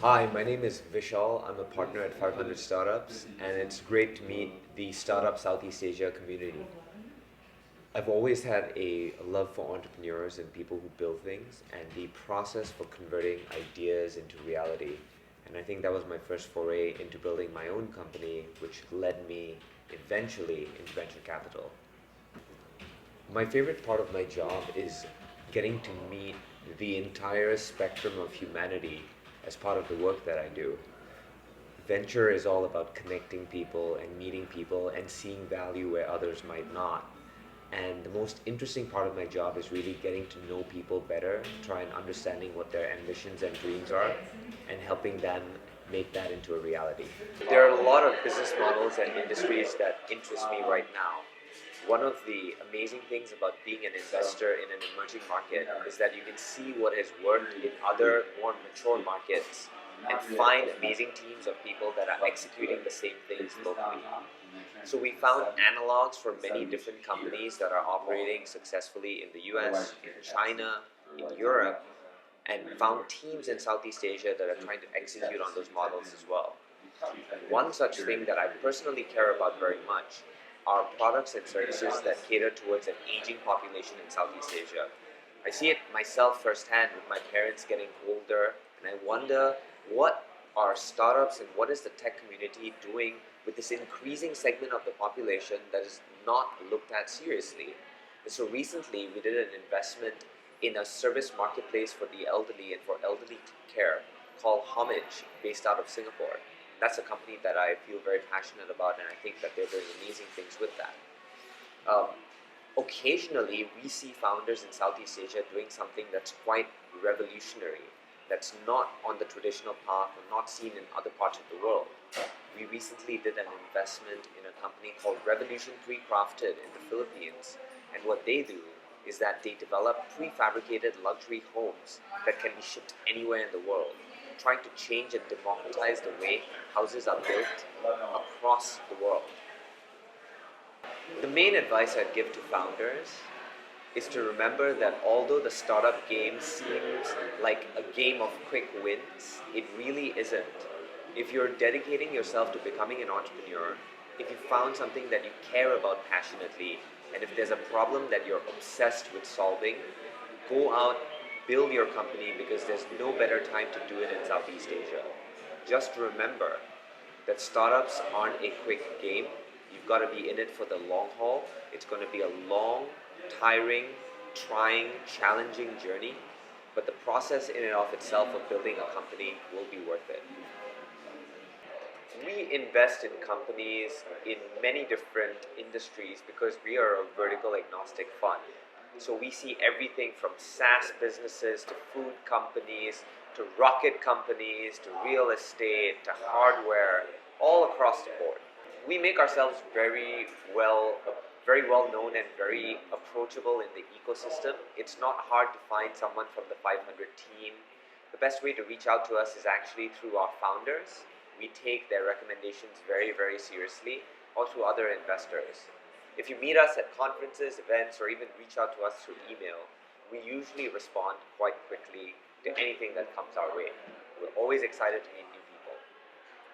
Hi, my name is Vishal. I'm a partner at 500 Startups, and it's great to meet the Startup Southeast Asia community. I've always had a love for entrepreneurs and people who build things, and the process for converting ideas into reality. And I think that was my first foray into building my own company, which led me eventually into venture capital. My favorite part of my job is getting to meet the entire spectrum of humanity as part of the work that I do. Venture is all about connecting people and meeting people and seeing value where others might not. And the most interesting part of my job is really getting to know people better, try and understanding what their ambitions and dreams are, and helping them make that into a reality. There are a lot of business models and industries that interest me right now. One of the amazing things about being an investor in an emerging market is that you can see what has worked in other more mature markets and find amazing teams of people that are executing the same things locally. So we found analogs for many different companies that are operating successfully in the US, in China, in Europe, and found teams in Southeast Asia that are trying to execute on those models as well. One such thing that I personally care about very much are products and services that cater towards an aging population in Southeast Asia. I see it myself firsthand with my parents getting older, and I wonder what are startups and what is the tech community doing with this increasing segment of the population that is not looked at seriously. And so recently we did an investment in a service marketplace for the elderly and for elderly care called Homage, based out of Singapore. That's a company that I feel very passionate about, and I think that they're doing amazing things with that. Um, Occasionally, we see founders in Southeast Asia doing something that's quite revolutionary, that's not on the traditional path or not seen in other parts of the world. We recently did an investment in a company called Revolution Pre-Crafted in the Philippines, and what they do is that they develop prefabricated luxury homes that can be shipped anywhere in the world, trying to change and democratize the way houses are built across the world. The main advice I'd give to founders is to remember that although the startup game seems like a game of quick wins, it really isn't. If you're dedicating yourself to becoming an entrepreneur, if you found something that you care about passionately, and if there's a problem that you're obsessed with solving, go out, build your company, because there's no better time to do it in Southeast Asia. Just remember that startups aren't a quick game. You've got to be in it for the long haul. It's going to be a long, tiring, trying, challenging journey, but the process in and of itself of building a company will be worth it. We invest in companies in many different industries because we are a vertical agnostic fund. So we see everything from SaaS businesses to food companies to rocket companies to real estate to hardware, all across the board. We make ourselves very well known and very approachable in the ecosystem. It's not hard to find someone from the 500 team. The best way to reach out to us is actually through our founders. We take their recommendations very seriously, or through other investors. If you meet us at conferences, events, or even reach out to us through email, we usually respond quite quickly to anything that comes our way. We're always excited to meet